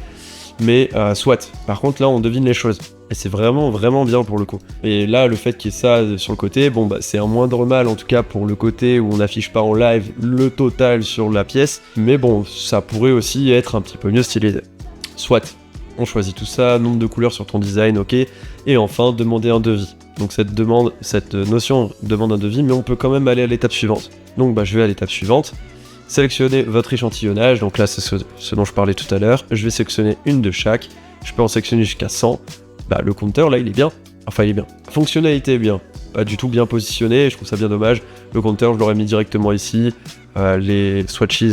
Mais soit. Par contre là, on devine les choses. Et c'est vraiment, vraiment bien pour le coup. Et là, le fait qu'il y ait ça sur le côté, c'est un moindre mal en tout cas pour le côté où on n'affiche pas en live le total sur la pièce. Mais bon, ça pourrait aussi être un petit peu mieux stylisé. Soit. On choisit tout ça, nombre de couleurs sur ton design, ok. Et enfin, demander un devis. Donc cette notion demande un devis, mais on peut quand même aller à l'étape suivante. Donc je vais à l'étape suivante, sélectionner votre échantillonnage, donc là c'est ce dont je parlais tout à l'heure, je vais sélectionner une de chaque, je peux en sélectionner jusqu'à 100, le compteur là il est bien, enfin il est bien, fonctionnalité est bien, pas du tout bien positionné, je trouve ça bien dommage, le compteur je l'aurais mis directement ici, les swatches,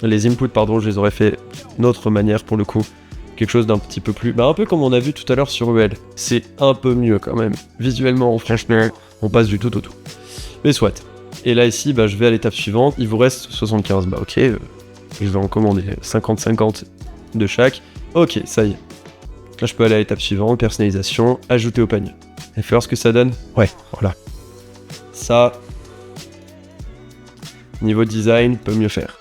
les inputs je les aurais fait d'une autre manière pour le coup. Quelque chose d'un petit peu plus... un peu comme on a vu tout à l'heure sur EL. C'est un peu mieux quand même. Visuellement, franchement, on passe du tout au tout. Mais soit. Et là ici, je vais à l'étape suivante. Il vous reste 75. Ok. Je vais en commander 50-50 de chaque. Ok, ça y est. Là, je peux aller à l'étape suivante. Personnalisation. Ajouter au panier. Et faire ce que ça donne. Ouais, voilà. Ça... Niveau design, peut mieux faire.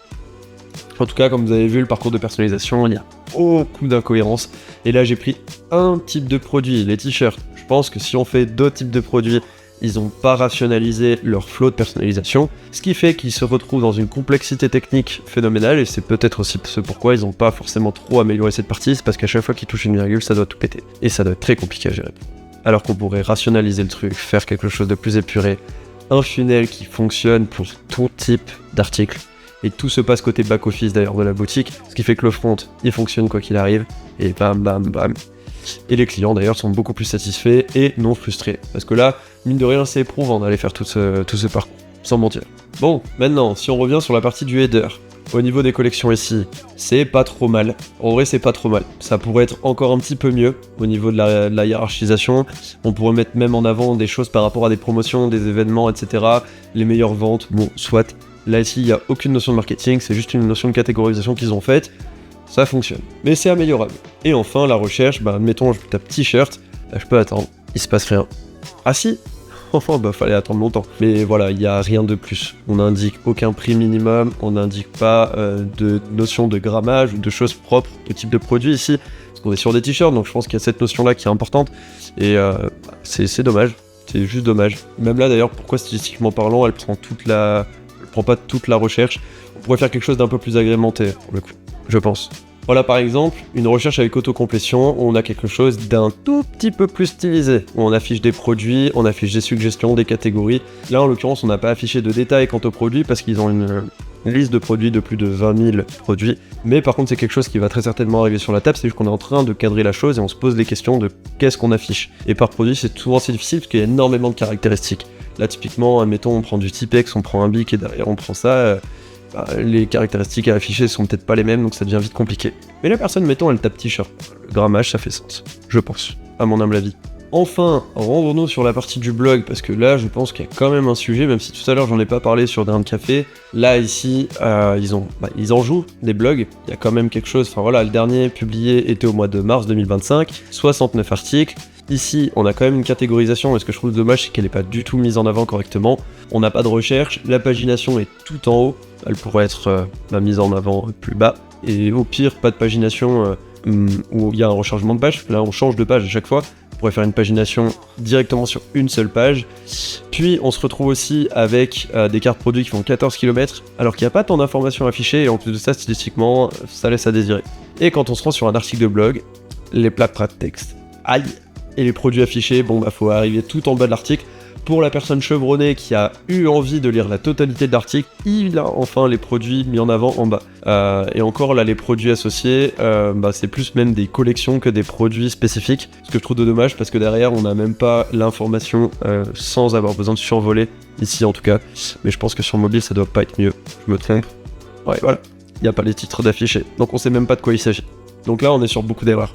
En tout cas, comme vous avez vu, le parcours de personnalisation, il y a beaucoup d'incohérences. Et là, j'ai pris un type de produit, les t-shirts. Je pense que si on fait deux types de produits, ils n'ont pas rationalisé leur flow de personnalisation, ce qui fait qu'ils se retrouvent dans une complexité technique phénoménale, et c'est peut-être aussi ce pourquoi ils n'ont pas forcément trop amélioré cette partie, c'est parce qu'à chaque fois qu'ils touchent une virgule, ça doit tout péter. Et ça doit être très compliqué à gérer. Alors qu'on pourrait rationaliser le truc, faire quelque chose de plus épuré, un funnel qui fonctionne pour tout type d'article. Et tout se passe côté back-office d'ailleurs de la boutique, ce qui fait que le front, il fonctionne quoi qu'il arrive, et bam bam bam. Et les clients d'ailleurs sont beaucoup plus satisfaits et non frustrés. Parce que là, mine de rien, c'est éprouvant d'aller faire tout ce parcours, sans mentir. Bon, maintenant, si on revient sur la partie du header, au niveau des collections ici, c'est pas trop mal. En vrai, c'est pas trop mal. Ça pourrait être encore un petit peu mieux au niveau de la hiérarchisation. On pourrait mettre même en avant des choses par rapport à des promotions, des événements, etc. Les meilleures ventes, bon, soit. Là ici, il n'y a aucune notion de marketing, c'est juste une notion de catégorisation qu'ils ont faite. Ça fonctionne, mais c'est améliorable. Et enfin, la recherche, admettons, je tape t-shirt, là, je peux attendre, il se passe rien. Ah si, bah fallait attendre longtemps. Mais voilà, il n'y a rien de plus. On n'indique aucun prix minimum, on n'indique pas de notion de grammage ou de choses propres au type de produit ici. Parce qu'on est sur des t-shirts, donc je pense qu'il y a cette notion-là qui est importante. Et c'est dommage. C'est juste dommage. Même là d'ailleurs, pourquoi statistiquement parlant, elle prend pas toute la recherche. On pourrait faire quelque chose d'un peu plus agrémenté, pour le coup, je pense. Voilà par exemple, une recherche avec autocomplétion, où on a quelque chose d'un tout petit peu plus stylisé, où on affiche des produits, on affiche des suggestions, des catégories. Là en l'occurrence, on n'a pas affiché de détails quant aux produits, parce qu'ils ont une liste de produits de plus de 20 000 produits. Mais par contre, c'est quelque chose qui va très certainement arriver sur la table, c'est juste qu'on est en train de cadrer la chose et on se pose les questions de qu'est-ce qu'on affiche. Et par produit, c'est souvent assez difficile, parce qu'il y a énormément de caractéristiques. Là typiquement, admettons, on prend du Tipex, on prend un Bic et derrière on prend ça... les caractéristiques à afficher sont peut-être pas les mêmes, donc ça devient vite compliqué. Mais la personne, mettons, elle tape t-shirt. Le grammage, ça fait sens, je pense, à mon humble avis. Enfin, rendons-nous sur la partie du blog, parce que là, je pense qu'il y a quand même un sujet, même si tout à l'heure, j'en ai pas parlé sur Grain de Café. Là, ici, ils en jouent, des blogs. Il y a quand même quelque chose. Enfin voilà, le dernier publié était au mois de mars 2025, 69 articles. Ici, on a quand même une catégorisation, et ce que je trouve dommage, c'est qu'elle n'est pas du tout mise en avant correctement. On n'a pas de recherche, la pagination est tout en haut, elle pourrait être mise en avant plus bas. Et au pire, pas de pagination où il y a un rechargement de page. Là, on change de page à chaque fois. On pourrait faire une pagination directement sur une seule page. Puis, on se retrouve aussi avec des cartes produits qui font 14 km, alors qu'il n'y a pas tant d'informations affichées, et en plus de ça, statistiquement, ça laisse à désirer. Et quand on se rend sur un article de blog, les plâtras de texte. Aïe! Et les produits affichés, bon bah faut arriver tout en bas de l'article. Pour la personne chevronnée qui a eu envie de lire la totalité de l'article, il a enfin les produits mis en avant en bas. Et encore là, les produits associés, c'est plus même des collections que des produits spécifiques. Ce que je trouve de dommage, parce que derrière on n'a même pas l'information sans avoir besoin de survoler, ici en tout cas. Mais je pense que sur mobile ça doit pas être mieux, je me trompe. Ouais voilà, il n'y a pas les titres d'affichés, donc on sait même pas de quoi il s'agit. Donc là on est sur beaucoup d'erreurs.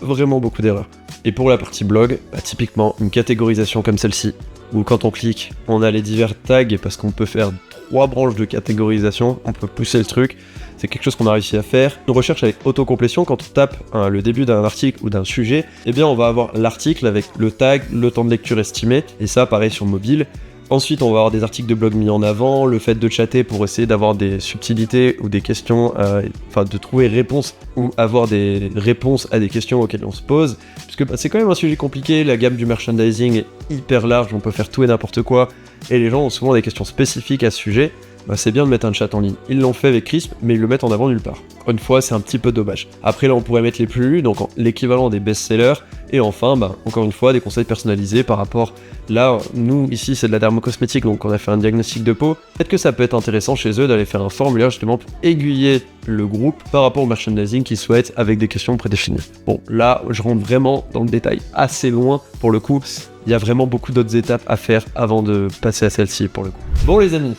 Vraiment beaucoup d'erreurs. Et pour la partie blog, typiquement une catégorisation comme celle-ci, où quand on clique, on a les divers tags, parce qu'on peut faire 3 branches de catégorisation, on peut pousser le truc, c'est quelque chose qu'on a réussi à faire. Une recherche avec autocomplétion, quand on tape le début d'un article ou d'un sujet, eh bien on va avoir l'article avec le tag, le temps de lecture estimé, et ça pareil sur mobile. Ensuite, on va avoir des articles de blog mis en avant, le fait de chatter pour essayer d'avoir des subtilités ou des questions, de trouver réponse ou avoir des réponses à des questions auxquelles on se pose. Puisque c'est quand même un sujet compliqué, la gamme du merchandising est hyper large, on peut faire tout et n'importe quoi, et les gens ont souvent des questions spécifiques à ce sujet. C'est bien de mettre un chat en ligne. Ils l'ont fait avec Crisp, mais ils le mettent en avant nulle part. Encore une fois, c'est un petit peu dommage. Après, là, on pourrait mettre les plus lus, donc l'équivalent des best-sellers. Et enfin, encore une fois, des conseils personnalisés par rapport... Là, nous, ici, c'est de la dermocosmétique, donc on a fait un diagnostic de peau. Peut-être que ça peut être intéressant chez eux d'aller faire un formulaire, justement, pour aiguiller le groupe par rapport au merchandising qu'ils souhaitent avec des questions prédéfinies. Bon, là, je rentre vraiment dans le détail assez loin, pour le coup. Il y a vraiment beaucoup d'autres étapes à faire avant de passer à celle-ci, pour le coup. Bon, les amis,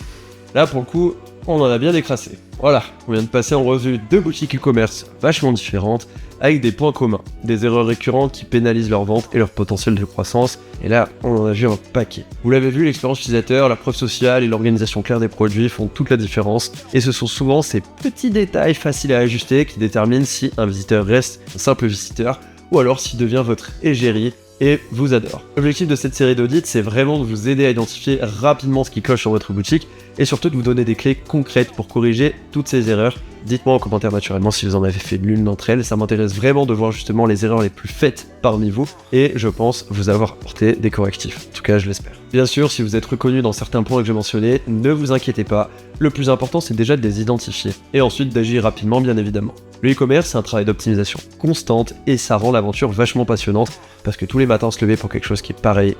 là, pour le coup, on en a bien décrassé. Voilà, on vient de passer en revue 2 boutiques e-commerce vachement différentes, avec des points communs, des erreurs récurrentes qui pénalisent leur vente et leur potentiel de croissance, et là, on en a vu un paquet. Vous l'avez vu, l'expérience utilisateur, la preuve sociale et l'organisation claire des produits font toute la différence, et ce sont souvent ces petits détails faciles à ajuster qui déterminent si un visiteur reste un simple visiteur, ou alors s'il devient votre égérie et vous adore. L'objectif de cette série d'audits, c'est vraiment de vous aider à identifier rapidement ce qui cloche sur votre boutique et surtout de vous donner des clés concrètes pour corriger toutes ces erreurs. Dites-moi en commentaire naturellement si vous en avez fait l'une d'entre elles, ça m'intéresse vraiment de voir justement les erreurs les plus faites parmi vous et je pense vous avoir apporté des correctifs, en tout cas je l'espère. Bien sûr, si vous êtes reconnu dans certains points que j'ai mentionnés, ne vous inquiétez pas, le plus important c'est déjà de les identifier et ensuite d'agir rapidement bien évidemment. Le e-commerce c'est un travail d'optimisation constante et ça rend l'aventure vachement passionnante parce que tous les matins se lever pour quelque chose qui est pareil,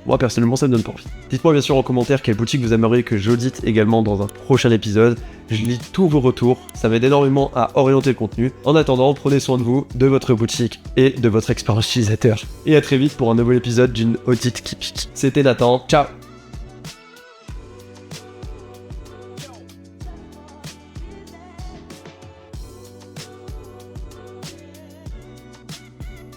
moi personnellement ça me donne pas envie. Dites-moi bien sûr en commentaire quelle boutique vous aimeriez que j'audite également dans un prochain épisode. Je lis tous vos retours, ça m'aide énormément à orienter le contenu. En attendant, prenez soin de vous, de votre boutique et de votre expérience utilisateur. Et à très vite pour un nouvel épisode d'une audite qui pique. C'était Nathan, ciao.